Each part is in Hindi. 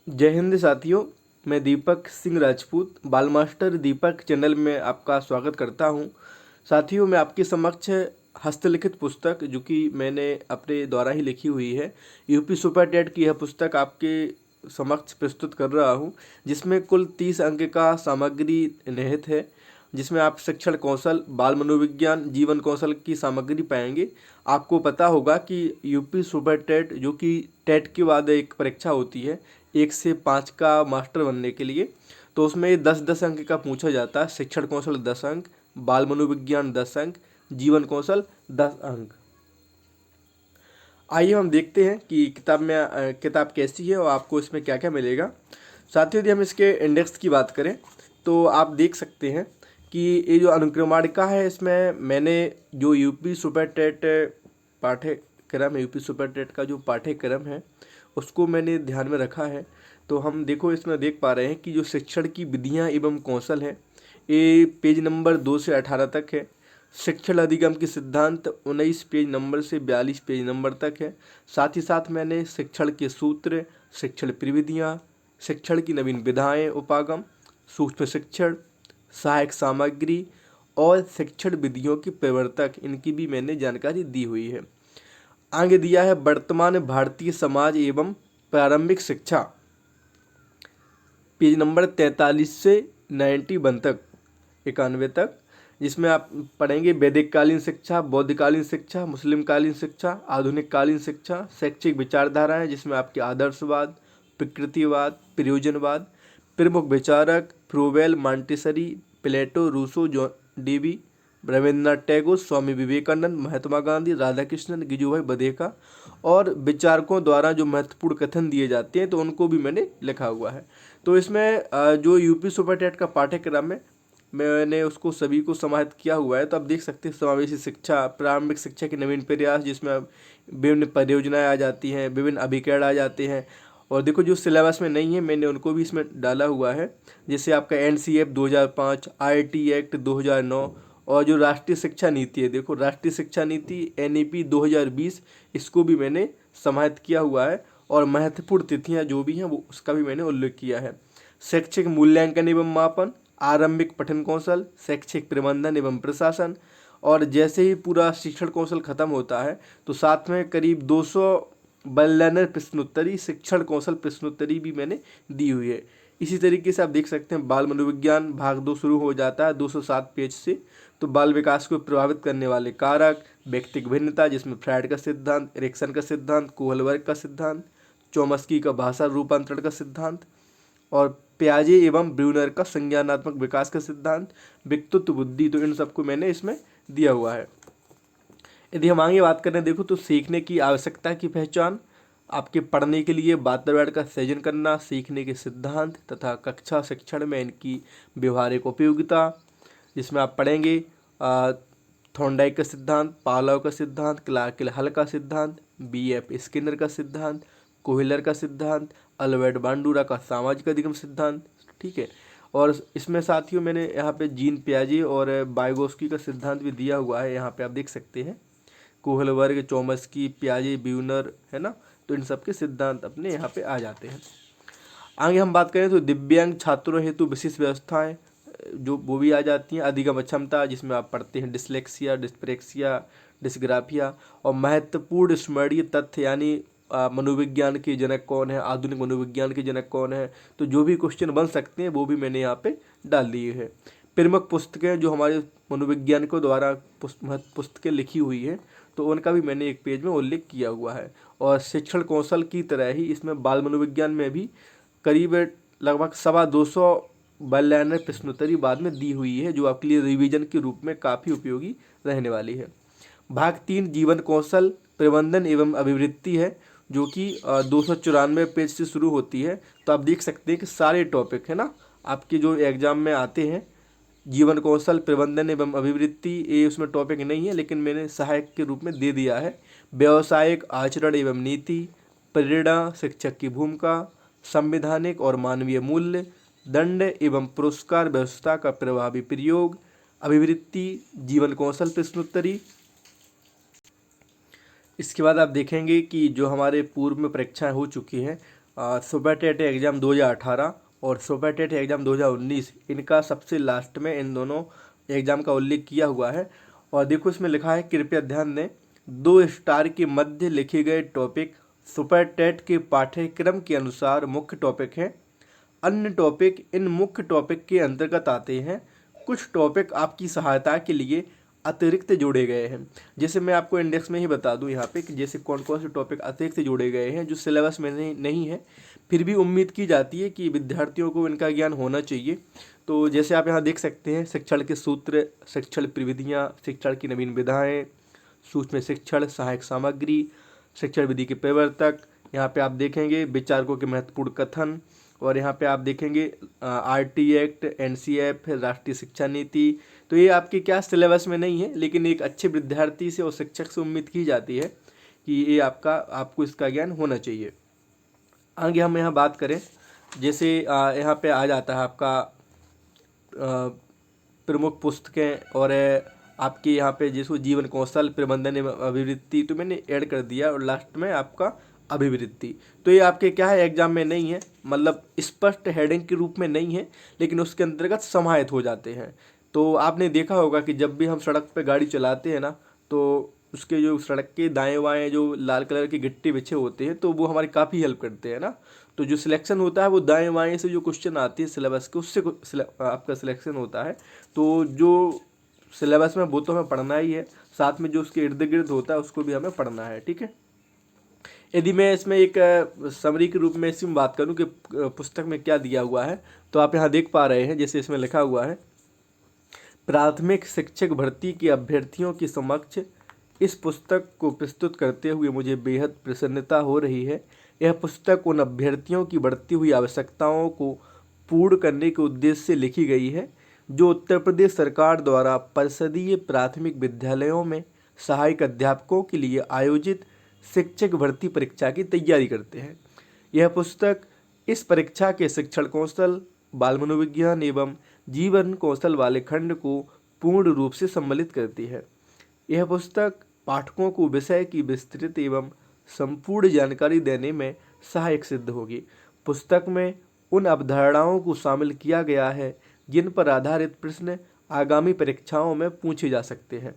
जय हिंद साथियों। मैं दीपक सिंह राजपूत बाल मास्टर दीपक चैनल में आपका स्वागत करता हूं। साथियों, मैं आपके समक्ष हस्तलिखित पुस्तक जो कि मैंने अपने द्वारा ही लिखी हुई है, यूपी सुपर टेट की यह पुस्तक आपके समक्ष प्रस्तुत कर रहा हूं, जिसमें कुल 30 अंक का सामग्री निहित है, जिसमें आप शिक्षण कौशल, बाल मनोविज्ञान, जीवन कौशल की सामग्री पाएंगे। आपको पता होगा कि यूपी सुपर टेट जो कि टेट के बाद एक परीक्षा होती है 1 से 5 का मास्टर बनने के लिए, तो उसमें 10-10 अंक का पूछा जाता है। शिक्षण कौशल 10 अंक, बाल मनोविज्ञान 10 अंक, जीवन कौशल 10 अंक। आइए हम देखते हैं कि किताब कैसी है और आपको इसमें क्या क्या मिलेगा। साथियों, यदि हम इसके इंडेक्स की बात करें तो आप देख सकते हैं कि ये जो अनुक्रमणिका है, इसमें मैंने जो यूपी सुपर टेट पाठ्यक्रम है, यूपी सुपर टेट का जो पाठ्यक्रम है उसको मैंने ध्यान में रखा है। तो हम देखो इसमें देख पा रहे हैं कि जो शिक्षण की विधियां एवं कौशल है, ये पेज नंबर 2 से 18 तक है। शिक्षण अधिगम के सिद्धांत 19 पेज नंबर से 42 पेज नंबर तक है। साथ ही साथ मैंने शिक्षण के सूत्र, शिक्षण प्रविधियां, शिक्षण की नवीन विधाएं, उपागम, सूक्ष्म शिक्षण, सहायक सामग्री और शिक्षण विधियों के प्रवर्तक, इनकी भी मैंने जानकारी दी हुई है। आगे दिया है वर्तमान भारतीय समाज एवं प्रारंभिक शिक्षा, पेज नंबर 43 से 91 तक, 91 तक, जिसमें आप पढ़ेंगे वैदिक कालीन शिक्षा, बौद्धकालीन शिक्षा, मुस्लिम कालीन शिक्षा, आधुनिक कालीन शिक्षा, शैक्षिक विचारधाराएं, जिसमें आपके आदर्शवाद, प्रकृतिवाद, प्रयोजनवाद, प्रमुख विचारक Froebel, Montessori, Plato, Rousseau, John Dewey, Rabindranath Tagore, Swami Vivekananda, Mahatma Gandhi, Radha Krishnan, Gijubhai Badheka और विचारकों द्वारा जो महत्वपूर्ण कथन दिए जाते हैं, तो उनको भी मैंने लिखा हुआ है। तो इसमें जो यूपी सुपर टेट का पाठ्यक्रम है, मैंने उसको सभी को समाहित किया हुआ है। तो आप देख सकते हैं समावेशी शिक्षा, प्रारंभिक शिक्षा के नवीन प्रयास, जिसमें अब विभिन्न परियोजनाएं आ जाती हैं, विभिन्न अभिकरण आ जाते हैं। और देखो जो सिलेबस में नहीं है मैंने उनको भी इसमें डाला हुआ है, जैसे आपका NCF 2005, IIT एक्ट 2009 और जो राष्ट्रीय शिक्षा नीति है, देखो राष्ट्रीय शिक्षा नीति NEP 2020, इसको भी मैंने समाहित किया हुआ है। और महत्वपूर्ण तिथियां जो भी हैं वो उसका भी मैंने उल्लेख किया है। शैक्षिक मूल्यांकन एवं मापन, आरंभिक पठन कौशल, शैक्षिक प्रबंधन एवं प्रशासन, और जैसे ही पूरा शिक्षण कौशल खत्म होता है तो साथ में करीब 200 बल्लनर प्रश्नोत्तरी, शिक्षण कौशल प्रश्नोत्तरी भी मैंने दी हुई है। इसी तरीके से आप देख सकते हैं बाल मनोविज्ञान भाग 2 शुरू हो जाता है 207 पेज से। तो बाल विकास को प्रभावित करने वाले कारक, व्यक्तिक भिन्नता, जिसमें फ्रायड का सिद्धांत, एरिक्सन का सिद्धांत, कोहलबर्ग का सिद्धांत, चोमस्की का भाषा रूपांतरण का सिद्धांत और प्याजे एवं ब्रूनर का संज्ञानात्मक विकास का सिद्धांत, व्यक्तित्व बुद्धि, तो इन सबको मैंने इसमें दिया हुआ है। यदि हम आगे बात करें, देखो तो सीखने की आवश्यकता की पहचान, आपके पढ़ने के लिए वातावरण का सृजन करना, सीखने के सिद्धांत तथा कक्षा शिक्षण में इनकी व्यवहारिक उपयोगिता, जिसमें आप पढ़ेंगे थॉर्नडाइक का सिद्धांत, पावलोव का सिद्धांत, क्लार्क हल का सिद्धांत, BF स्किनर का सिद्धांत, कोहलर का सिद्धांत, अल्बर्ट बांडुरा का सामाजिक अधिगम सिद्धांत। ठीक है। और इसमें साथियों मैंने यहाँ पे जीन पियाजे और वाइगोस्की का सिद्धांत भी दिया हुआ है, यहाँ पे आप देख सकते हैं। कोहलबर्ग, चोमस्की, पियाजे, ब्यूनर, है ना, तो इन सब के सिद्धांत अपने यहाँ पे आ जाते हैं। आगे हम बात करें तो दिव्यांग छात्रों हेतु विशेष व्यवस्थाएं, जो वो भी आ जाती हैं। अधिगम अक्षमता, जिसमें आप पढ़ते हैं डिसलेक्सिया, डिस्प्रेक्सिया, डिस्ग्राफिया और महत्वपूर्ण स्मरणीय तथ्य, यानी मनोविज्ञान के जनक कौन है, आधुनिक मनोविज्ञान के जनक कौन है, तो जो भी क्वेश्चन बन सकते हैं वो भी मैंने यहाँ पे डाल दिए हैं। प्रमुख पुस्तकें जो हमारे मनोविज्ञानिकों द्वारा पुस्तकें लिखी हुई हैं, तो उनका भी मैंने एक पेज में उल्लेख किया हुआ है। और शिक्षण कौशल की तरह ही इसमें बाल मनोविज्ञान में भी करीब लगभग 225 बयानवे प्रश्नोत्तरी बाद में दी हुई है, जो आपके लिए रिवीजन के रूप में काफ़ी उपयोगी रहने वाली है। भाग 3 जीवन कौशल प्रबंधन एवं अभिवृत्ति है, जो कि 294 पेज से शुरू होती है। तो आप देख सकते हैं कि सारे टॉपिक है ना आपके जो एग्जाम में आते हैं, जीवन कौशल प्रबंधन एवं अभिवृत्ति, ये उसमें टॉपिक नहीं है लेकिन मैंने सहायक के रूप में दे दिया है। व्यावसायिक आचरण एवं नीति, प्रेरणा, शिक्षक की भूमिका, संवैधानिक और मानवीय मूल्य, दंड एवं पुरस्कार व्यवस्था का प्रभावी प्रयोग, अभिवृत्ति, जीवन कौशल प्रश्नोत्तरी। इसके बाद आप देखेंगे कि जो हमारे पूर्व में परीक्षाएं हो चुकी हैं, सुपर टेट एग्ज़ाम 2018 और सुपर टेट एग्ज़ाम 2019, इनका सबसे लास्ट में इन दोनों एग्ज़ाम का उल्लेख किया हुआ है। और देखो इसमें लिखा है, कृपया ध्यान दें, 2 स्टार के मध्य लिखे गए टॉपिक सुपर टेट के पाठ्यक्रम के अनुसार मुख्य टॉपिक हैं। अन्य टॉपिक इन मुख्य टॉपिक के अंतर्गत आते हैं। कुछ टॉपिक आपकी सहायता के लिए अतिरिक्त जोड़े गए हैं। जैसे मैं आपको इंडेक्स में ही बता दूं यहाँ पे कि जैसे कौन कौन से टॉपिक अतिरिक्त जोड़े गए हैं जो सिलेबस में नहीं है, फिर भी उम्मीद की जाती है कि विद्यार्थियों को इनका ज्ञान होना चाहिए। तो जैसे आप यहाँ देख सकते हैं, शिक्षण के सूत्र, शिक्षण प्रविधियाँ, शिक्षण की नवीन विधाएँ, सूक्ष्म शिक्षण, सहायक सामग्री, शिक्षण विधि के प्रवर्तक, यहाँ पे आप देखेंगे विचारकों के महत्वपूर्ण कथन, और यहाँ पे आप देखेंगे आरटी एक्ट, एनसीएफ, राष्ट्रीय शिक्षा नीति। तो ये आपके क्या सिलेबस में नहीं है, लेकिन एक अच्छे विद्यार्थी से और शिक्षक से उम्मीद की जाती है कि ये आपको इसका ज्ञान होना चाहिए। आगे हम यहाँ बात करें, जैसे यहाँ पे आ जाता है आपका प्रमुख पुस्तकें, और आपके यहाँ पे जिसको जीवन कौशल, प्रबंधन एवं अभिवृत्ति, तो मैंने ऐड कर दिया, और लास्ट में आपका अभिवृत्ति। तो ये आपके क्या है, एग्जाम में नहीं है, मतलब स्पष्ट हेडिंग के रूप में नहीं है, लेकिन उसके अंतर्गत समाहित हो जाते हैं। तो आपने देखा होगा कि जब भी हम सड़क पे गाड़ी चलाते हैं ना, तो उसके जो सड़क के दाएं बाएं जो लाल कलर के गिट्टी बिछे होते हैं, तो वो हमारी काफ़ी हेल्प करते हैं ना। तो जो सिलेक्शन होता है वो दाएं बाएं से जो क्वेश्चन आती है सिलेबस के, उससे आपका सिलेक्शन होता है। तो जो सिलेबस में वो तो हमें पढ़ना ही है, साथ में जो उसके इर्द गिर्द होता है उसको भी हमें पढ़ना है, ठीक है। यदि मैं इसमें एक समरी के रूप में इसमें बात करूं कि पुस्तक में क्या दिया हुआ है, तो आप यहाँ देख पा रहे हैं, जैसे इसमें लिखा हुआ है, प्राथमिक शिक्षक भर्ती के अभ्यर्थियों के समक्ष इस पुस्तक को प्रस्तुत करते हुए मुझे बेहद प्रसन्नता हो रही है। यह पुस्तक उन अभ्यर्थियों की बढ़ती हुई आवश्यकताओं को पूर्ण करने के उद्देश्य से लिखी गई है जो उत्तर प्रदेश सरकार द्वारा परिषदीय प्राथमिक विद्यालयों में सहायक अध्यापकों के लिए आयोजित शिक्षक भर्ती परीक्षा की तैयारी करते हैं। यह पुस्तक इस परीक्षा के शिक्षण कौशल, बाल मनोविज्ञान एवं जीवन कौशल वाले खंड को पूर्ण रूप से सम्मिलित करती है। यह पुस्तक पाठकों को विषय की विस्तृत एवं संपूर्ण जानकारी देने में सहायक सिद्ध होगी। पुस्तक में उन अवधारणाओं को शामिल किया गया है जिन पर आधारित प्रश्न आगामी परीक्षाओं में पूछे जा सकते हैं।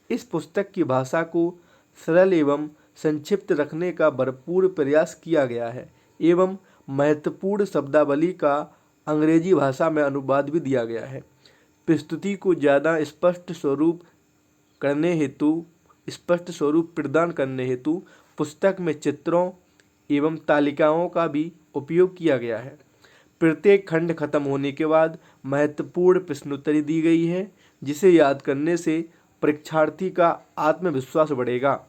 इस पुस्तक की भाषा को सरल एवं संक्षिप्त रखने का भरपूर प्रयास किया गया है एवं महत्वपूर्ण शब्दावली का अंग्रेजी भाषा में अनुवाद भी दिया गया है। प्रस्तुति को ज़्यादा स्पष्ट स्वरूप प्रदान करने हेतु पुस्तक में चित्रों एवं तालिकाओं का भी उपयोग किया गया है। प्रत्येक खंड खत्म होने के बाद महत्वपूर्ण प्रश्नोत्तरी दी गई है जिसे याद करने से परीक्षार्थी का आत्मविश्वास बढ़ेगा।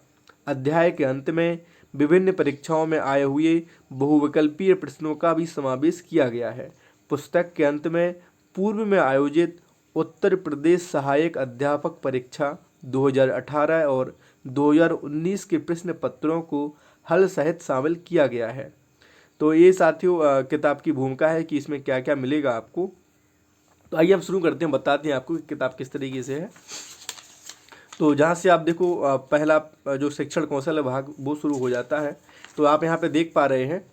अध्याय के अंत में विभिन्न परीक्षाओं में आए हुए बहुविकल्पीय प्रश्नों का भी समावेश किया गया है। पुस्तक के अंत में पूर्व में आयोजित उत्तर प्रदेश सहायक अध्यापक परीक्षा 2018 और 2019 के प्रश्न पत्रों को हल सहित शामिल किया गया है। तो ये साथियों किताब की भूमिका है कि इसमें क्या क्या मिलेगा आपको। तो आइए हम शुरू करते हैं, बताते हैं आपको कि किताब किस तरीके से है। तो जहाँ से आप देखो पहला जो शिक्षण कौशल भाग वो शुरू हो जाता है। तो आप यहाँ पे देख पा रहे हैं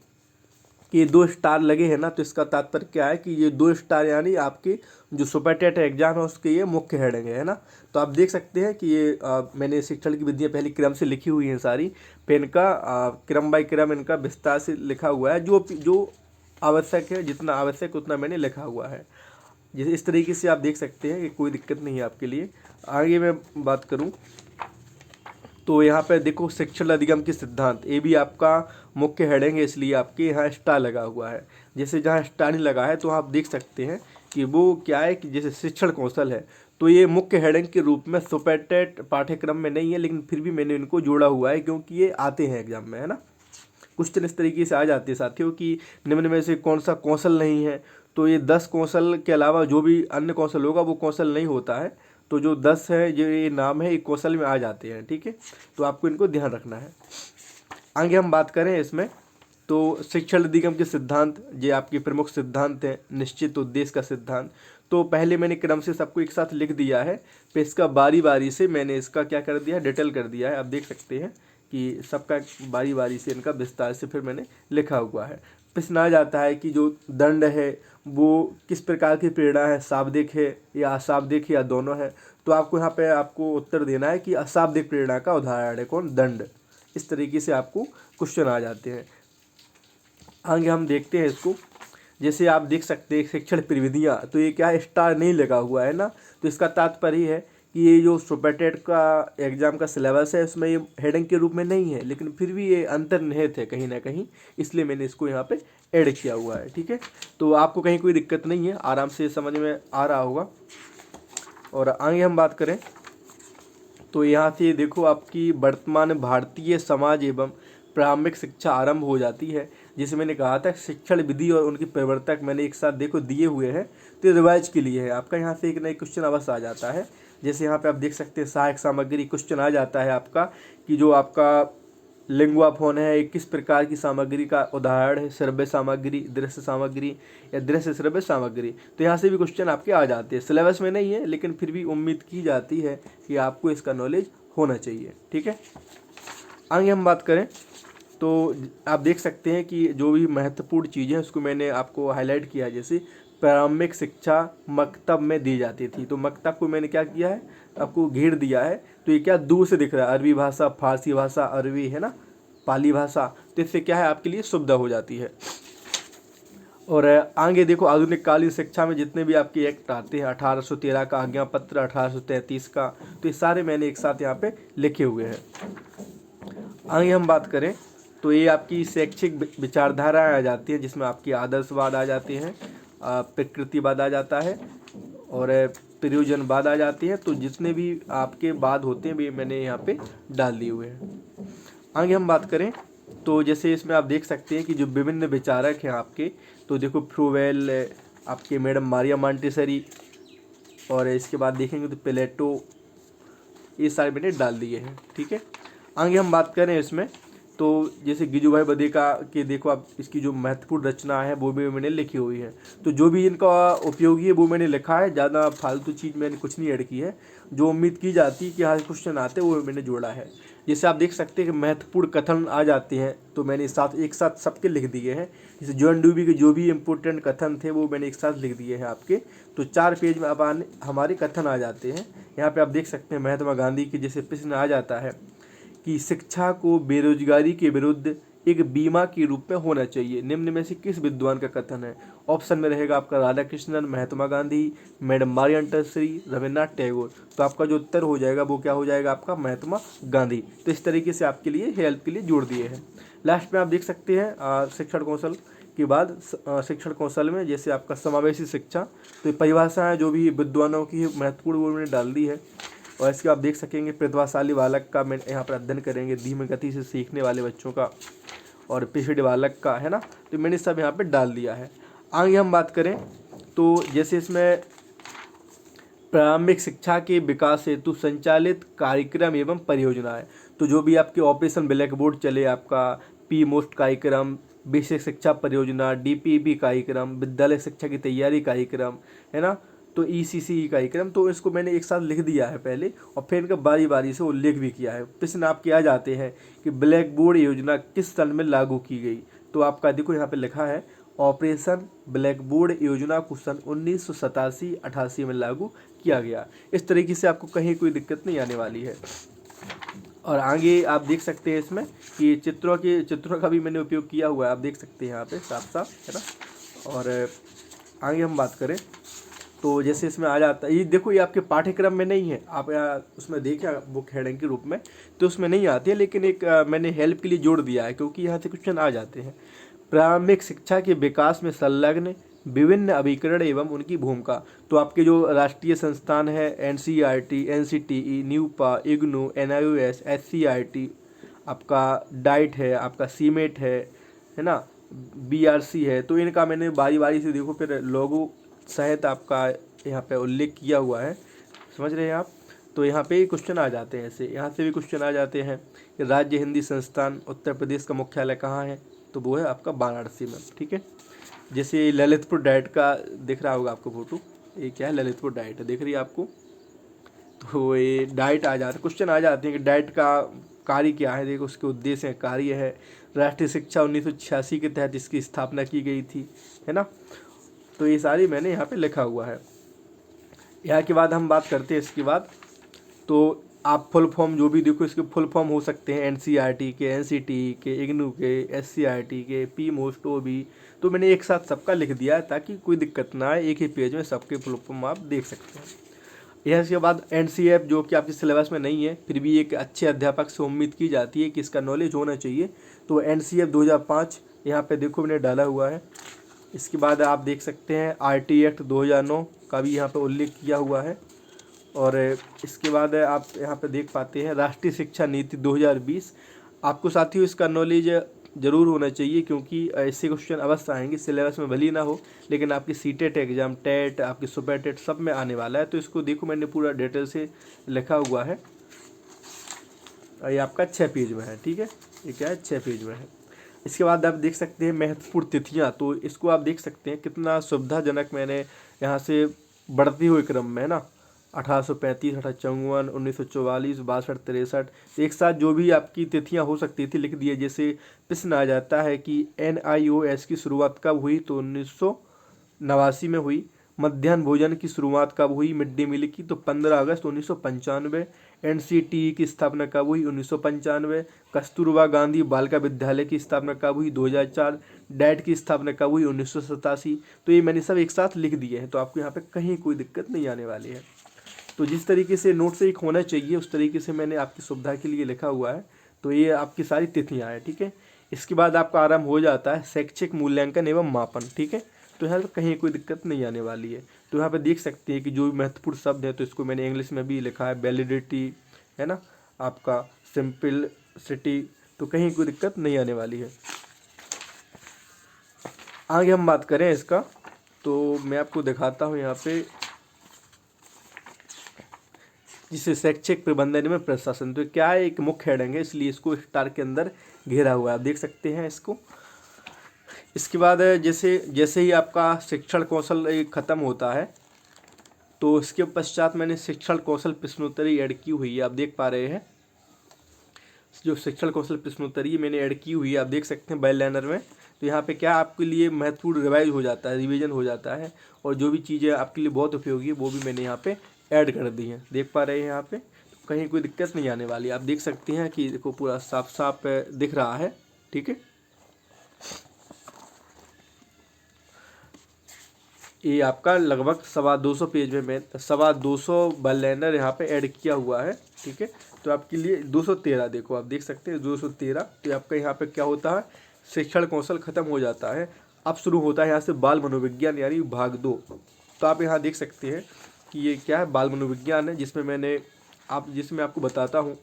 कि ये 2 स्टार लगे हैं ना, तो इसका तात्पर्य क्या है कि ये 2 स्टार यानी आपके जो सुपर टेट एग्जाम है उसके ये मुख्य हेडिंग है ना। तो आप देख सकते हैं कि ये मैंने शिक्षण की विधियाँ पहले क्रम से लिखी हुई हैं सारी, फिर इनका क्रम बाय क्रम इनका विस्तार से लिखा हुआ है, जो आवश्यक है, जितना आवश्यक उतना मैंने लिखा हुआ है। जैसे इस तरीके से आप देख सकते हैं कि कोई दिक्कत नहीं है आपके लिए। आगे मैं बात करूं तो यहाँ पे देखो शिक्षण अधिगम के सिद्धांत, ये भी आपका मुख्य हेडिंग है, इसलिए आपके यहाँ स्टार लगा हुआ है। जैसे जहाँ स्टार नहीं लगा है तो आप देख सकते हैं कि वो क्या है कि जैसे शिक्षण कौशल है तो ये मुख्य हेडिंग के रूप में सुपर टेट पाठ्यक्रम में नहीं है, लेकिन फिर भी मैंने इनको जोड़ा हुआ है क्योंकि ये आते हैं एग्जाम में, है ना। क्वेश्चन इस तरीके से आ जाते हैं साथियों कि निम्न में से कौन सा कौशल नहीं है। तो ये 10 कौशल के अलावा जो भी अन्य कौशल होगा वो कौशल नहीं होता है। तो जो 10 है जो ये नाम है ये कौशल में आ जाते हैं, ठीक है। तो आपको इनको ध्यान रखना है। आगे हम बात करें इसमें तो शिक्षण अधिगम के सिद्धांत, ये आपके प्रमुख सिद्धांत हैं। निश्चित उद्देश्य का सिद्धांत, तो पहले मैंने क्रम से सबको एक साथ लिख दिया है, फिर इसका बारी बारी से मैंने इसका क्या कर दिया है, डिटेल कर दिया है। आप देख सकते हैं कि सबका बारी बारी से इनका विस्तार से फिर मैंने लिखा हुआ है। प्रश्न आ जाता है कि जो दंड है वो किस प्रकार की प्रेरणा है, शाब्दिक है या अशाब्दिक है या दोनों है। तो आपको यहाँ पे आपको उत्तर देना है कि अशाब्दिक प्रेरणा का उदाहरण है कौन, दंड। इस तरीके से आपको क्वेश्चन आ जाते हैं। आगे हम देखते हैं इसको। जैसे आप देख सकते हैं शिक्षण प्रविधियाँ, तो ये क्या है, स्टार नहीं लगा हुआ है ना, तो इसका तात्पर्य है कि ये जो सुपर टेट का एग्ज़ाम का सिलेबस है उसमें ये हेडिंग के रूप में नहीं है, लेकिन फिर भी ये अंतर्निहित है कहीं ना कहीं, इसलिए मैंने इसको यहाँ पे ऐड किया हुआ है। ठीक है, तो आपको कहीं कोई दिक्कत नहीं है, आराम से समझ में आ रहा होगा। और आगे हम बात करें तो यहाँ से देखो आपकी वर्तमान भारतीय समाज एवं प्रारंभिक शिक्षा आरंभ हो जाती है। जिसे मैंने कहा था शिक्षण विधि और उनके प्रवर्तक मैंने एक साथ देखो दिए हुए हैं, तो रिवाइज के लिए है आपका। यहाँ से एक नई क्वेश्चन अवश्य आ जाता है। जैसे यहाँ पे आप देख सकते हैं सहायक सामग्री क्वेश्चन आ जाता है आपका कि जो आपका लिंगुआ फोन है एक किस प्रकार की सामग्री का उदाहरण है, श्रव्य सामग्री, दृश्य सामग्री या दृश्य श्रव्य सामग्री। तो यहाँ से भी क्वेश्चन आपके आ जाते हैं, सिलेबस में नहीं है लेकिन फिर भी उम्मीद की जाती है कि आपको इसका नॉलेज होना चाहिए। ठीक है, आगे हम बात करें तो आप देख सकते हैं कि जो भी महत्वपूर्ण चीज़ें हैं उसको मैंने आपको हाईलाइट किया है। जैसे प्रारंभिक शिक्षा मकतब में दी जाती थी, तो मकतब को मैंने क्या किया है, आपको घेर दिया है। तो ये क्या दूर से दिख रहा है, अरबी भाषा, फारसी भाषा, अरबी है ना, पाली भाषा, तो इससे क्या है आपके लिए सुविधा हो जाती है। और आगे देखो आधुनिक कालीन शिक्षा में जितने भी आपके एक्ट आते हैं, 1813 का आज्ञा पत्र, 1833 का, तो ये सारे मैंने एक साथ यहाँ पे लिखे हुए हैं। आगे हम बात करें तो ये आपकी शैक्षिक विचारधाराएँ आ जाती हैं, जिसमें आपकी आदर्शवाद आ जाते हैं, प्रकृतिवाद आ जाता है और प्रयोजनवाद आ जाती है। तो जितने भी आपके वाद होते हैं वे मैंने यहाँ पे डाल दिए हुए हैं। आगे हम बात करें तो जैसे इसमें आप देख सकते हैं कि जो विभिन्न विचारक हैं आपके, तो देखो फ्रूवेल, आपके मैडम मारिया मॉन्टेसरी, और इसके बाद देखेंगे तो प्लेटो, ये सारे मैंने डाल दिए हैं। ठीक है, आगे हम बात करें इसमें तो जैसे गिजुभाई बधिका के देखो आप इसकी जो महत्वपूर्ण रचना है वो भी मैंने लिखी हुई है। तो जो भी इनका उपयोगी है वो मैंने लिखा है, ज़्यादा फालतू चीज़ मैंने कुछ नहीं ऐड की है। जो उम्मीद की जाती है कि यहाँ क्वेश्चन आते हैं वो मैंने जोड़ा है। जैसे आप देख सकते हैं कि महत्वपूर्ण कथन आ जाते हैं, तो मैंने एक साथ सबके लिख दिए हैं। जैसे जॉन डूबी के जो भी इम्पोर्टेंट कथन थे वो मैंने एक साथ लिख दिए हैं आपके। तो 4 पेज में अब हमारे कथन आ जाते हैं। यहाँ पे आप देख सकते हैं महात्मा गांधी की जैसे प्रश्न आ जाता है कि शिक्षा को बेरोजगारी के विरुद्ध एक बीमा के रूप में होना चाहिए, निम्न में से किस विद्वान का कथन है। ऑप्शन में रहेगा आपका राधा कृष्णन, महात्मा गांधी, मैडम मारिया मॉन्टेसरी, रविन्द्रनाथ टैगोर। तो आपका जो उत्तर हो जाएगा वो क्या हो जाएगा आपका, महात्मा गांधी। तो इस तरीके से आपके लिए हेल्प के लिए जोड़ दिए हैं। लास्ट में आप देख सकते हैं शिक्षण कौशल के बाद शिक्षण कौशल में जैसे आपका समावेशी शिक्षा, तो परिभाषाएँ जो भी विद्वानों की महत्वपूर्ण वो मैंने डाल दी है। और इसके आप देख सकेंगे प्रतिभाशाली बालक का मैं यहाँ पर अध्ययन करेंगे, धीमी गति से सीखने वाले बच्चों का, और पिछड़े बालक का, है ना। तो मैंने सब यहाँ पे डाल दिया है। आगे हम बात करें तो जैसे इसमें प्रारंभिक शिक्षा के विकास हेतु संचालित कार्यक्रम एवं परियोजनाएं, तो जो भी आपके ऑपरेशन ब्लैक बोर्ड चले, आपका पी मोस्ट कार्यक्रम, बेसिक शिक्षा परियोजना, डीपीपी कार्यक्रम, विद्यालय शिक्षा की तैयारी कार्यक्रम, है ना, तो ईसीसी कार्यक्रम, तो इसको मैंने एक साथ लिख दिया है पहले, और फिर इनका बारी बारी से उल्लेख भी किया है। प्रश्न आपके आ जाते हैं कि ब्लैक बोर्ड योजना किस साल में लागू की गई। तो आपका देखो यहाँ पे लिखा है ऑपरेशन ब्लैक बोर्ड योजना को सन 1987-88 में लागू किया गया। इस तरीके से आपको कहीं कोई दिक्कत नहीं आने वाली है। और आगे आप देख सकते हैं इसमें कि चित्रों का भी मैंने उपयोग किया हुआ है, आप देख सकते हैं यहाँ पे साफ साफ, है ना। और आगे हम बात करें तो जैसे इसमें आ जाता है, ये देखो ये आपके पाठ्यक्रम में नहीं है, आप उसमें देखें बुक हेडिंग के रूप में तो उसमें नहीं आती है, लेकिन एक मैंने हेल्प के लिए जोड़ दिया है क्योंकि यहाँ से क्वेश्चन आ जाते हैं। प्रारंभिक शिक्षा के विकास में संलग्न विभिन्न अभिकरण एवं उनकी भूमिका, तो आपके जो राष्ट्रीय संस्थान है NCERT, NCTE, NUEPA, IGNOU, NIOS, SCERT, आपका डाइट है, आपका सीमेट है ना, बीआरसी है, तो इनका मैंने बारी बारी से देखो फिर लोगों सहित आपका यहाँ पे उल्लेख किया हुआ है, समझ रहे हैं आप। तो यहाँ पे क्वेश्चन आ जाते हैं ऐसे, यहाँ से भी क्वेश्चन आ जाते हैं कि राज्य हिंदी संस्थान उत्तर प्रदेश का मुख्यालय कहाँ है, तो वो है आपका वाराणसी में। ठीक है, जैसे ललितपुर डाइट का दिख रहा होगा आपको फोटो, ये क्या है, ललितपुर डाइट दिख रही है आपको। तो ये डाइट आ जाते, क्वेश्चन आ जाते हैं कि डाइट का कार्य क्या है, देखो उसके उद्देश्य है, कार्य है। राष्ट्रीय शिक्षा 1986 के तहत इसकी स्थापना की गई थी, है ना। तो ये सारी मैंने यहाँ पे लिखा हुआ है। यहाँ के बाद हम बात करते हैं इसके बाद, तो आप फुल फॉर्म जो भी देखो, इसके फुल फॉर्म हो सकते हैं एनसीईआरटी के, एनसीटी के, इग्नू के, एससीईआरटी के, पी मोस्ट ओबी। तो मैंने एक साथ सबका लिख दिया है ताकि कोई दिक्कत ना आए, एक ही पेज में सबके फुल फॉर्म आप देख सकते हैं। यह इसके बाद एनसीएफ जो कि आपके सिलेबस में नहीं है, फिर भी एक अच्छे अध्यापक से उम्मीद की जाती है कि इसका नॉलेज होना चाहिए। तो एनसीएफ 2005 यहाँ पे देखो मैंने डाला हुआ है। इसके बाद आप देख सकते हैं आरटी एक्ट 2009 का भी यहाँ पे उल्लेख किया हुआ है। और इसके बाद आप यहाँ पे देख पाते हैं राष्ट्रीय शिक्षा नीति 2020। आपको साथियों इसका नॉलेज ज़रूर होना चाहिए, क्योंकि ऐसे क्वेश्चन अवश्य आएंगे, सिलेबस में भले ही ना हो लेकिन आपकी सीटेट एग्जाम, टेट, आपकी सुपर टेट सब में आने वाला है। तो इसको देखो मैंने पूरा डिटेल से लिखा हुआ है। ये आपका 6 पेज में है, ठीक है, ये क्या है 6 पेज में है। इसके बाद आप देख सकते हैं महत्वपूर्ण तिथियाँ, तो इसको आप देख सकते हैं कितना सुविधाजनक मैंने यहाँ से बढ़ती हुए क्रम में, है ना, 1835, 1854, 1944, 62, 63, एक साथ जो भी आपकी तिथियां हो सकती थी लिख दिए। जैसे प्रश्न आ जाता है कि NIOS की शुरुआत कब हुई, तो 1989 में हुई। मध्याह्न भोजन की शुरुआत कब हुई, मिड डे मील की, तो 15 अगस्त 1995। NCTE की स्थापना कब हुई, 1995। कस्तूरबा गांधी बालिका विद्यालय की स्थापना कब हुई, 2004। डैट की स्थापना कब हुई, 1987। तो ये मैंने सब एक साथ लिख दिए हैं, तो आपको यहाँ पे कहीं कोई दिक्कत नहीं आने वाली है। तो जिस तरीके से नोट से एक होना चाहिए उस तरीके से मैंने आपकी सुविधा के लिए लिखा हुआ है। तो ये आपकी सारी तिथियां हैं, ठीक है। इसके बाद आपका आरंभ हो जाता है शैक्षिक मूल्यांकन एवं मापन, ठीक है। तो यहाँ पे कहीं कोई दिक्कत नहीं आने वाली है। तो यहाँ पे देख सकते हैं कि जो भी महत्वपूर्ण शब्द है तो इसको मैंने इंग्लिश में भी लिखा है, वैलिडिटी, है ना, आपका सिंपलिसिटी, तो कहीं कोई दिक्कत नहीं आने वाली है। आगे हम बात करें इसका, तो मैं आपको दिखाता हूँ यहाँ पे, जिसे शैक्षिक प्रबंधन में प्रशासन, तो क्या है, एक मुख्य हेडिंग है इसलिए इसको स्टार के अंदर घेरा हुआ है, आप देख सकते हैं इसको। इसके बाद जैसे जैसे ही आपका शिक्षण कौशल खत्म होता है तो इसके पश्चात मैंने शिक्षण कौशल प्रश्नोत्तरी ऐड की हुई है, आप देख पा रहे हैं। जो शिक्षण कौशल प्रश्नोत्तरी मैंने ऐड की हुई है, आप देख सकते हैं बैल में। तो यहाँ पे क्या आपके लिए महत्वपूर्ण रिवाइज हो जाता है, रिवीजन हो जाता है, और जो भी चीज़ें आपके लिए बहुत उपयोगी है वो भी मैंने यहाँ पे ऐड कर दी हैं, देख पा रहे हैं यहाँ पे। तो कहीं कोई दिक्कत नहीं आने वाली, आप देख सकते हैं कि देखो पूरा साफ साफ दिख रहा है, ठीक है। ये आपका लगभग 225 पेज में मैं 225 बैलेंडर यहाँ पे ऐड किया हुआ है, ठीक है। तो आपके लिए 213 देखो, आप देख सकते हैं 213। तो आपका यहाँ पे क्या होता है, शिक्षण कौशल खत्म हो जाता है। अब शुरू होता है यहाँ से बाल मनोविज्ञान यानी भाग 2। तो आप यहाँ देख सकते हैं कि ये क्या है, बाल मनोविज्ञान है, जिसमें आपको बताता हूँ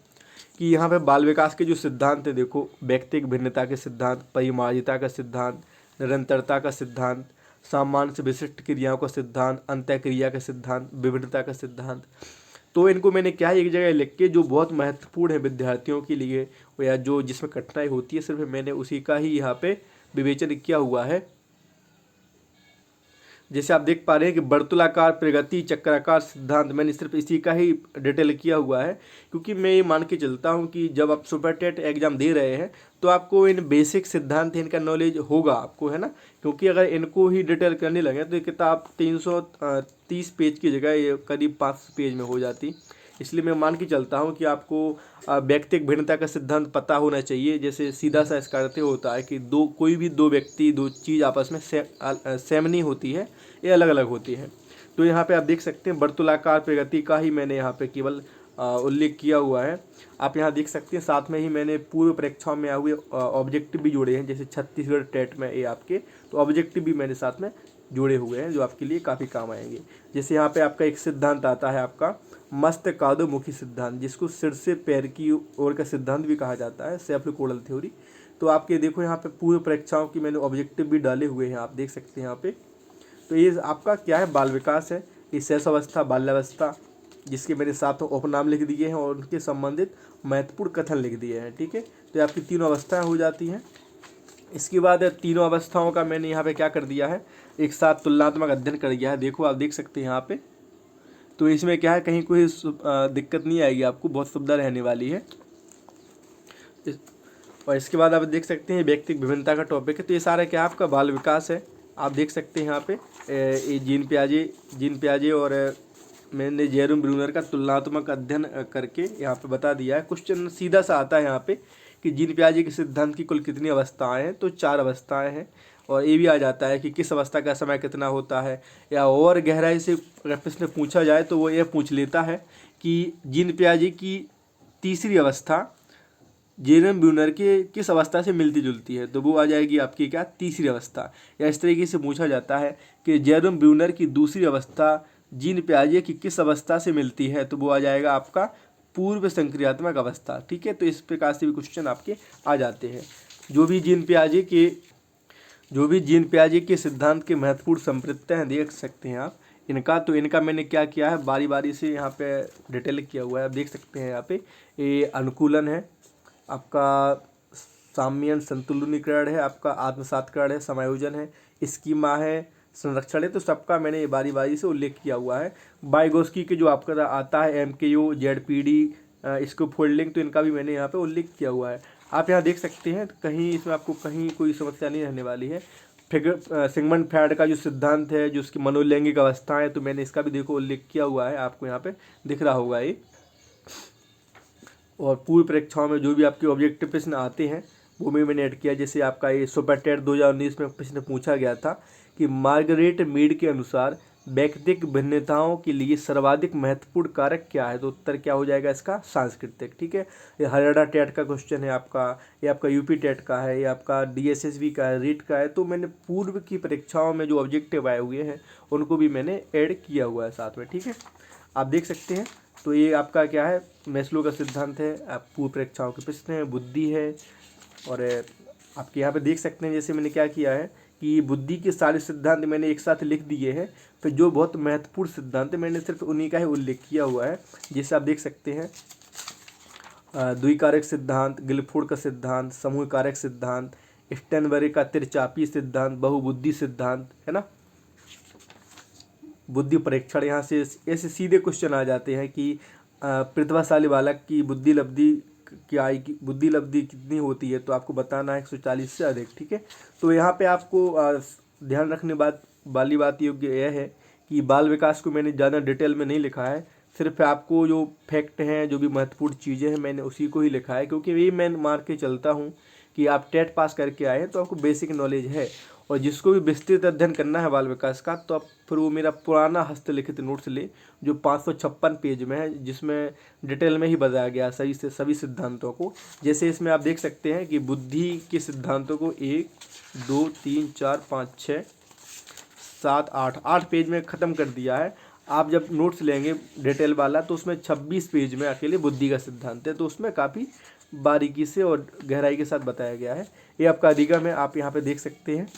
कि यहाँ पे बाल विकास के जो सिद्धांत है, देखो व्यक्तिगत भिन्नता के सिद्धांत, परिमार्जिता का सिद्धांत, निरंतरता का सिद्धांत, सामान्य से विशिष्ट क्रियाओं का सिद्धांत, अंतःक्रिया का सिद्धांत, विभिन्नता का सिद्धांत। तो इनको मैंने क्या है एक जगह लिख के, जो बहुत महत्वपूर्ण है विद्यार्थियों के लिए या जो जिसमें कठिनाई होती है, सिर्फ मैंने उसी का ही यहाँ पे विवेचन किया हुआ है। जैसे आप देख पा रहे हैं कि वर्तुलाकार प्रगति चक्राकार सिद्धांत, मैंने सिर्फ इसी का ही डिटेल किया हुआ है, क्योंकि मैं ये मान के चलता हूँ कि जब आप सुपर टेट एग्जाम दे रहे हैं तो आपको इन बेसिक सिद्धांत इनका नॉलेज होगा आपको, है ना। क्योंकि अगर इनको ही डिटेल करने लगे तो ये किताब 330 पेज की जगह ये करीब 500 पेज में हो जाती। इसलिए मैं मान के चलता हूँ कि आपको व्यक्तिगत भिन्नता का सिद्धांत पता होना चाहिए। जैसे सीधा सा इसका अर्थ होता है कि कोई भी दो व्यक्ति, दो चीज़ आपस में सेम नहीं होती है, ये अलग अलग होती है। तो यहाँ पे आप देख सकते हैं वर्तुलाकार प्रगति का ही मैंने यहाँ पे केवल उल्लेख किया हुआ है। आप यहाँ देख सकते हैं साथ में ही मैंने पूर्व परीक्षाओं में आए हुए ऑब्जेक्टिव भी जोड़े हैं, जैसे छत्तीसगढ़ टेट में ये आपके, तो ऑब्जेक्टिव भी मैंने साथ में जोड़े हुए हैं जो आपके लिए काफ़ी काम आएंगे। जैसे यहाँ पे आपका एक सिद्धांत आता है आपका मस्तकादोमुखी सिद्धांत, जिसको सिर से पैर की ओर का सिद्धांत भी कहा जाता है, सेफलोकोडल थ्योरी। तो आपके देखो यहाँ पे पूर्व परीक्षाओं की मैंने ऑब्जेक्टिव भी डाले हुए हैं, आप देख सकते हैं यहाँ पे। तो ये आपका क्या है, बाल विकास है, ये शैशवावस्था, बाल्यावस्था, जिसके मैंने 7 उपनाम लिख दिए हैं और उनके संबंधित महत्वपूर्ण कथन लिख दिए हैं, ठीक है। तो आपकी 3 अवस्थाएं हो जाती हैं। इसके बाद तीनों अवस्थाओं का मैंने यहाँ पे क्या कर दिया है, एक साथ तुलनात्मक अध्ययन कर दिया है। देखो आप देख सकते हैं यहाँ पे, तो इसमें क्या है, कहीं कोई दिक्कत नहीं आएगी आपको, बहुत सुविधा रहने वाली है। और इसके बाद आप देख सकते हैं व्यक्तिगत विभिन्नता का टॉपिक है। तो ये सारा क्या आपका बाल विकास है। आप देख सकते हैं यहाँ पे ये जीन पियाजे और मैंने जेरोम ब्रूनर का तुलनात्मक अध्ययन करके यहाँ पे बता दिया है। क्वेश्चन सीधा सा आता है यहाँ पे कि जीन पियाजे के सिद्धांत की कुल कितनी अवस्थाएं हैं, तो 4 अवस्थाएं हैं। और ये भी आ जाता है कि किस अवस्था का समय कितना होता है, या और गहराई से अगर प्रश्न पूछा जाए तो वो ये पूछ लेता है कि जीन पियाजे की तीसरी अवस्था जेरोम ब्रूनर के किस अवस्था से मिलती जुलती है, तो वो आ जाएगी आपकी क्या तीसरी अवस्था। या इस तरीके से पूछा जाता है कि जेरोम ब्रूनर की दूसरी अवस्था जीन पियाजे की किस अवस्था से मिलती है, तो वो आ जाएगा आपका पूर्व संक्रियात्मक अवस्था। ठीक है, तो इस प्रकार से भी क्वेश्चन आपके आ जाते हैं। जो भी जीन पियाजे के सिद्धांत के महत्वपूर्ण संप्रत्यय हैं देख सकते हैं आप इनका मैंने क्या किया है, बारी बारी से यहाँ पे डिटेल किया हुआ है। आप देख सकते हैं यहाँ पे ये अनुकूलन है, आपका साम्यन संतुलनीकरण है, आपका आत्मसातकरण है, समायोजन है, स्कीमा है, संरक्षण है। तो सबका मैंने बारी बारी से उल्लेख किया हुआ है। बाइगोस्की के जो आपका आता है MKO ZPD इसको फोल्डिंग, तो इनका भी मैंने यहाँ पे उल्लेख किया हुआ है। आप यहाँ देख सकते हैं, कहीं इसमें आपको कहीं कोई समस्या नहीं रहने वाली है। सिगमंड फ्रायड का जो सिद्धांत है, जो उसकी मनोलैंगिक अवस्था है, तो मैंने इसका भी देखो उल्लेख किया हुआ है, आपको यहाँ पे दिख रहा होगा ये। और पूर्व परीक्षाओं में जो भी आपके ऑब्जेक्टिव प्रश्न आते हैं वो भी मैंने ऐड किया। जैसे आपका ये सुपर टेट 2019 में प्रश्न पूछा गया था कि मार्गरेट मीड के अनुसार व्यक्तिगत भिन्नताओं के लिए सर्वाधिक महत्वपूर्ण कारक क्या है, तो उत्तर क्या हो जाएगा इसका सांस्कृतिक। ठीक है, ये हरियाणा टेट का क्वेश्चन है आपका, ये आपका यूपी टेट का है, ये आपका DSSB का है, रीट का है। तो मैंने पूर्व की परीक्षाओं में जो ऑब्जेक्टिव आए हुए हैं उनको भी मैंने ऐड किया हुआ है साथ में। ठीक है, आप देख सकते हैं। तो ये आपका क्या है, मैस्लो का सिद्धांत है, आप पूर्व परीक्षाओं के प्रश्न है, बुद्धि है। और आपके यहाँ पे देख सकते हैं जैसे मैंने क्या किया है कि बुद्धि के सारे सिद्धांत मैंने एक साथ लिख दिए हैं। फिर जो बहुत महत्वपूर्ण सिद्धांत है मैंने सिर्फ उन्हीं का ही उल्लेख किया हुआ है। जैसे आप देख सकते हैं द्विकारक सिद्धांत, गिलफोर्ड का सिद्धांत, समूह कारक सिद्धांत, स्टेनबरी का तिरचापी सिद्धांत, बहुबुद्धि सिद्धांत, है ना, बुद्धि परीक्षण। यहाँ से ऐसे सीधे क्वेश्चन आ जाते हैं कि प्रतिभाशाली बालक की बुद्धि लब्धि कितनी होती है, तो आपको बताना है 140 से अधिक। ठीक है, तो यहाँ पे आपको ध्यान रखने वाली बात योग्य यह है कि बाल विकास को मैंने ज़्यादा डिटेल में नहीं लिखा है, सिर्फ आपको जो फैक्ट हैं, जो भी महत्वपूर्ण चीज़ें हैं, मैंने उसी को ही लिखा है। क्योंकि यही मैं मान के चलता हूँ कि आप टेट पास करके आए हैं तो आपको बेसिक नॉलेज है। और जिसको भी विस्तृत अध्ययन करना है बाल विकास का, तो आप फिर वो मेरा पुराना हस्तलिखित नोट्स ले जो 556 पेज में है, जिसमें डिटेल में ही बताया गया सभी सिद्धांतों को। जैसे इसमें आप देख सकते हैं कि बुद्धि के सिद्धांतों को 1 2 3 4 5 6 7 8 पेज में ख़त्म कर दिया है। आप जब नोट्स लेंगे डिटेल वाला तो उसमें 26 पेज में अकेले बुद्धि का सिद्धांत है, तो उसमें काफ़ी बारीकी से और गहराई के साथ बताया गया है। ये आपका अधिगम है, आप यहाँ पे देख सकते हैं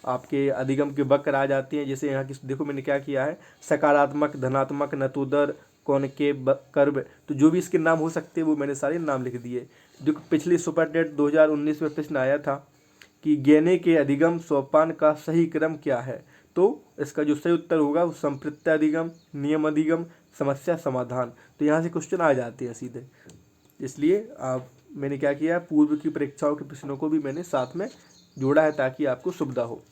आपके अधिगम के वक्र आ जाते हैं। जैसे यहाँ की देखो मैंने क्या किया है, सकारात्मक, धनात्मक, नतोदर, कॉनकेव कर्व, तो जो भी इसके नाम हो सकते हैं वो मैंने सारे नाम लिख दिए। देखो पिछली सुपर टेट 2019 में प्रश्न आया था कि गेने के अधिगम सोपान का सही क्रम क्या है, तो इसका जो सही उत्तर होगा वो संप्रत्य अधिगम, नियम अधिगम, समस्या समाधान। तो यहाँ से क्वेश्चन आ जाते हैं सीधे। इसलिए मैंने क्या किया, पूर्व की परीक्षाओं के प्रश्नों को भी मैंने साथ में जोड़ा है ताकि आपको सुविधा हो।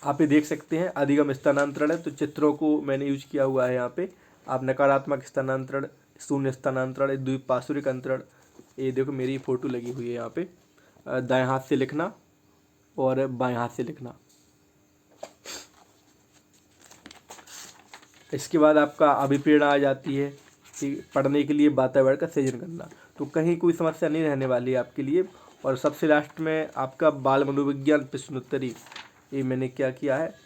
आप ये देख सकते हैं अधिगम स्थानांतरण है, तो चित्रों को मैंने यूज किया हुआ है यहाँ पे। आप नकारात्मक स्थानांतरण, शून्य स्थानांतरण, द्विपार्श्विक अंतरण, ये देखो मेरी फ़ोटो लगी हुई है यहाँ पे। दाएं हाथ से लिखना और बाएं हाथ से लिखना। इसके बाद आपका अभिप्रेरणा आ जाती है, पढ़ने के लिए वातावरण का सृजन करना, तो कहीं कोई समस्या नहीं रहने वाली है आपके लिए। और सबसे लास्ट में आपका बाल मनोविज्ञान प्रश्नोत्तरी, ये मैंने क्या किया है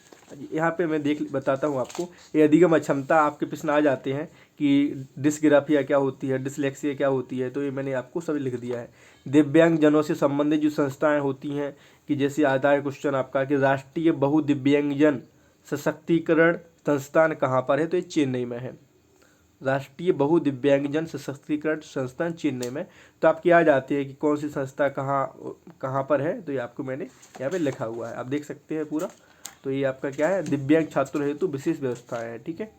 यहाँ पे मैं बताता हूँ आपको। ये अधिगम अक्षमता आपके प्रश्न आ जाते हैं कि डिस्ग्राफिया क्या होती है, डिसलेक्सिया क्या होती है, तो ये मैंने आपको सभी लिख दिया है। दिव्यांग जनों से संबंधित जो संस्थाएं होती हैं, कि जैसे आता है क्वेश्चन आपका कि राष्ट्रीय बहुदिव्यांगजन सशक्तिकरण संस्थान कहाँ पर है, तो ये चेन्नई में है। राष्ट्रीय बहुदिव्यांगजन सशक्तिकरण संस्थान चेन्नई में। तो आपकी आ जाती है कि कौन सी संस्था कहाँ पर है, तो ये आपको मैंने यहाँ पे लिखा हुआ है, आप देख सकते हैं पूरा। तो ये आपका क्या है, दिव्यांग छात्रों हेतु विशेष व्यवस्थाएं हैं। ठीक है,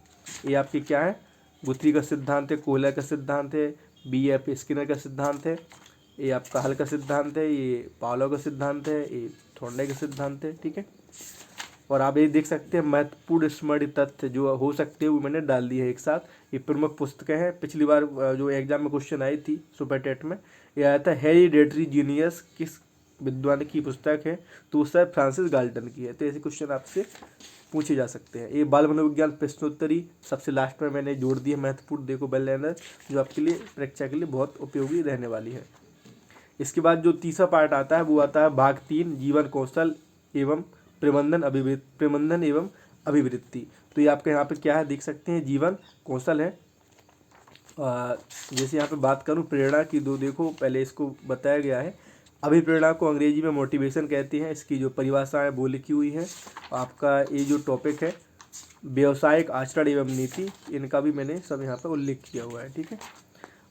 ये आपकी क्या है, गुथरी का सिद्धांत है, कोहलर का सिद्धांत है, BF स्किनर का सिद्धांत है, ये आपका हल का सिद्धांत है, ये पावलोव का सिद्धांत है, ये थॉर्नडाइक का सिद्धांत है, ठीक है। और आप ये देख सकते हैं महत्वपूर्ण स्मृति तथ्य जो हो सकते हैं वो मैंने डाल दिए हैं एक साथ। ये प्रमुख पुस्तकें हैं, पिछली बार जो एग्जाम में क्वेश्चन आई थी सुपर टेट में, ये आया था हेरिडेटरी जीनियस किस विद्वान की पुस्तक है, तो उसका फ्रांसिस गाल्टन की है। तो ऐसे क्वेश्चन आपसे पूछे जा सकते हैं। ये बाल मनोविज्ञान प्रश्नोत्तरी सबसे लास्ट में मैंने जोड़ दी है महत्वपूर्ण, देखो बेल लर्नर, जो आपके लिए परीक्षा के लिए बहुत उपयोगी रहने वाली है। इसके बाद जो तीसरा पार्ट आता है वो आता है भाग 3 जीवन कौशल एवं प्रबंधन एवं अभिवृत्ति। तो ये आपके यहाँ पे क्या है देख सकते हैं, जीवन कौशल है। जैसे यहाँ पे बात करूँ प्रेरणा की, दो देखो पहले इसको बताया गया है। अभिप्रेरणा को अंग्रेजी में मोटिवेशन कहते हैं, इसकी जो परिभाषा है वो लिखी हुई है। आपका ये जो टॉपिक है व्यावसायिक आचरण एवं नीति, इनका भी मैंने सब यहाँ पर उल्लेख किया हुआ है, ठीक है।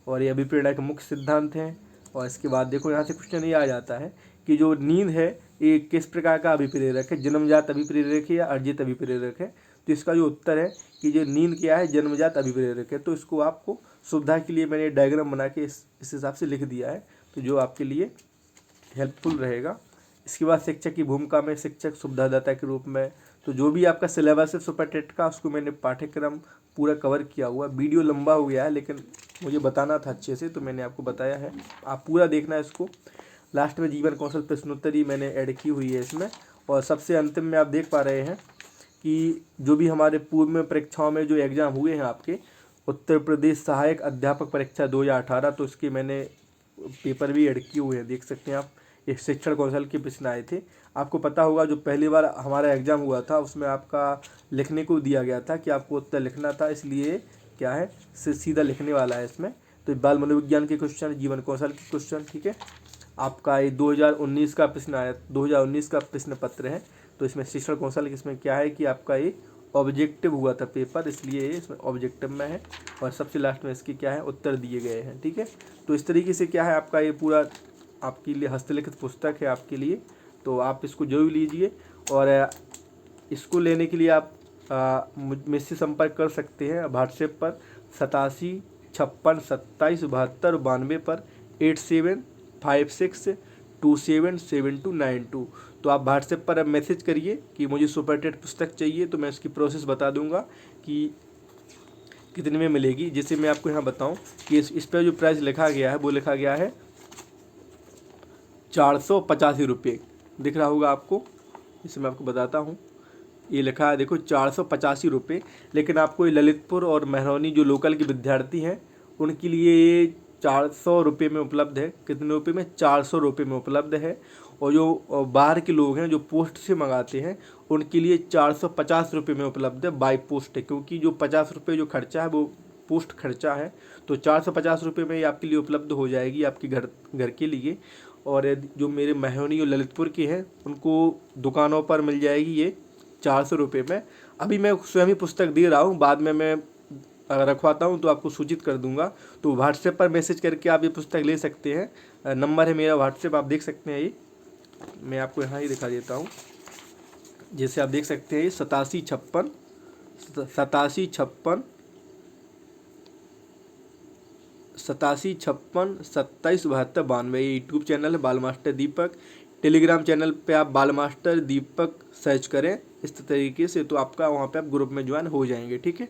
और ये अभिप्रेरणा के मुख्य सिद्धांत हैं। और इसके बाद देखो यहाँ से क्वेश्चन ये आ जाता है कि जो नींद है ये किस प्रकार का अभिप्रेरक है, जन्मजात अभिप्रेरक है या अर्जित अभिप्रेरक है। तो इसका जो उत्तर है कि जो नींद क्या है जन्मजात अभिप्रेरक है। तो इसको आपको सुविधा के लिए मैंने डायग्राम बना के इस हिसाब से लिख दिया है, तो जो आपके लिए हेल्पफुल रहेगा। इसके बाद शिक्षक की भूमिका में शिक्षक सुविधादाता के रूप में, तो जो भी आपका सिलेबस है सुपर टेट का उसको मैंने पाठ्यक्रम पूरा कवर किया हुआ। वीडियो लंबा हो गया है लेकिन मुझे बताना था अच्छे से, तो मैंने आपको बताया है, आप पूरा देखना है इसको। लास्ट में जीवन कौशल प्रश्नोत्तरी मैंने ऐड की हुई है इसमें। और सबसे अंतिम में आप देख पा रहे हैं कि जो भी हमारे पूर्व में परीक्षाओं में जो एग्ज़ाम हुए हैं आपके, उत्तर प्रदेश सहायक अध्यापक परीक्षा 2018, तो इसके मैंने पेपर भी ऐड किए हुए हैं, देख सकते हैं आप। ये शिक्षण कौशल के प्रश्न आए थे। आपको पता होगा जो पहली बार हमारा एग्ज़ाम हुआ था उसमें आपका लिखने को दिया गया था कि आपको उत्तर लिखना था, इसलिए क्या है सीधा लिखने वाला है इसमें। तो बाल मनोविज्ञान के क्वेश्चन, जीवन कौशल के क्वेश्चन, ठीक है। आपका ये 2019 का प्रश्न आया, 2019 का प्रश्न पत्र है। तो इसमें शिक्षण कौशल इसमें क्या है कि आपका ये ऑब्जेक्टिव हुआ था पेपर, इसलिए ये इसमें ऑब्जेक्टिव में है। और सबसे लास्ट में इसके क्या है उत्तर दिए गए हैं, ठीक है। तो इस तरीके से क्या है आपका ये पूरा आपके लिए हस्तलिखित पुस्तक है आपके लिए, तो आप इसको जरूर लीजिए। और इसको लेने के लिए आप मुझसे संपर्क कर सकते हैं व्हाट्सएप पर 87 56 27 72 92 पर 8756277292। तो आप व्हाट्सएप पर अब मैसेज करिए कि मुझे सुपर टेट पुस्तक चाहिए, तो मैं उसकी प्रोसेस बता दूंगा कि कितने में मिलेगी। जैसे मैं आपको यहाँ बताऊँ कि इस पर जो प्राइस लिखा गया है वो लिखा गया है 485 रुपये, दिख रहा होगा आपको। इसे मैं आपको बताता हूँ, ये लिखा है देखो 485 रुपये। लेकिन आपको ये ललितपुर और महरौनी जो लोकल के विद्यार्थी हैं उनके लिए ये 400 रुपये में उपलब्ध है। कितने रुपये में? 400 रुपये में उपलब्ध है। और जो बाहर के लोग हैं जो पोस्ट से मंगाते हैं उनके लिए 450 रुपये में उपलब्ध है बाई पोस्ट है, क्योंकि जो 50 रुपये जो खर्चा है वो पोस्ट खर्चा है। तो 450 रुपये में ये आपके लिए उपलब्ध हो जाएगी आपके घर के लिए। और जो मेरे महरौनी और ललितपुर के हैं उनको दुकानों पर मिल जाएगी ये 400 रुपये में। अभी मैं स्वयं ही पुस्तक दे रहा हूँ, बाद में मैं रखवाता हूँ तो आपको सूचित कर दूंगा। तो व्हाट्सएप पर मैसेज करके आप ये पुस्तक ले सकते हैं। नंबर है मेरा व्हाट्सएप, आप देख सकते हैं। ये मैं आपको यहाँ ही दिखा देता हूँ। जैसे आप देख सकते हैं 87 56 27 72 92 ये यूट्यूब चैनल है बाल मास्टर दीपक। टेलीग्राम चैनल पे आप बाल मास्टर दीपक सर्च करें इस तरीके से, तो आपका वहाँ पे आप ग्रुप में ज्वाइन हो जाएंगे, ठीक है।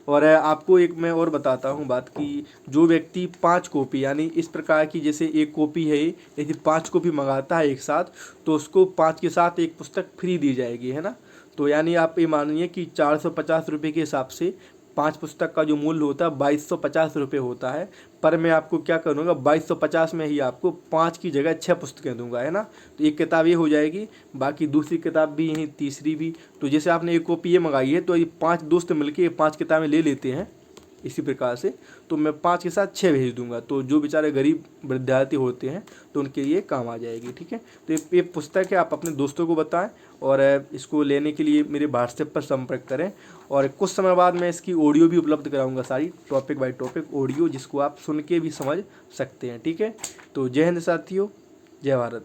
और आपको एक मैं और बताता हूँ बात कि जो व्यक्ति 5 कॉपी यानी इस प्रकार की, जैसे एक कॉपी है यदि 5 कॉपी मंगाता है एक साथ, तो उसको 5 के साथ एक पुस्तक फ्री दी जाएगी, है ना। तो यानी आप ये मानिए कि 450 रुपये के हिसाब से 5 पुस्तक का जो मूल्य होता है 2250 रुपये होता है। पर मैं आपको क्या करूँगा 2250 में ही आपको 5 की जगह 6 पुस्तकें दूंगा, है ना। तो एक किताब ये हो जाएगी, बाकी दूसरी किताब भी यही, तीसरी भी। तो जैसे आपने एक कॉपी ये मंगाई है तो ये 5 दोस्त मिलके 5 किताबें ले लेते हैं इसी प्रकार से, तो मैं 5 के साथ 6 भेज दूंगा। तो जो बेचारे गरीब विद्यार्थी होते हैं तो उनके लिए काम आ जाएगी, ठीक है। तो ये पुस्तक है, आप अपने दोस्तों को बताएं और इसको लेने के लिए मेरे व्हाट्सएप पर संपर्क करें। और कुछ समय बाद मैं इसकी ऑडियो भी उपलब्ध कराऊंगा, सारी टॉपिक बाय टॉपिक ऑडियो, जिसको आप सुन के भी समझ सकते हैं, ठीक है। तो जय हिंद साथियों, जय भारत।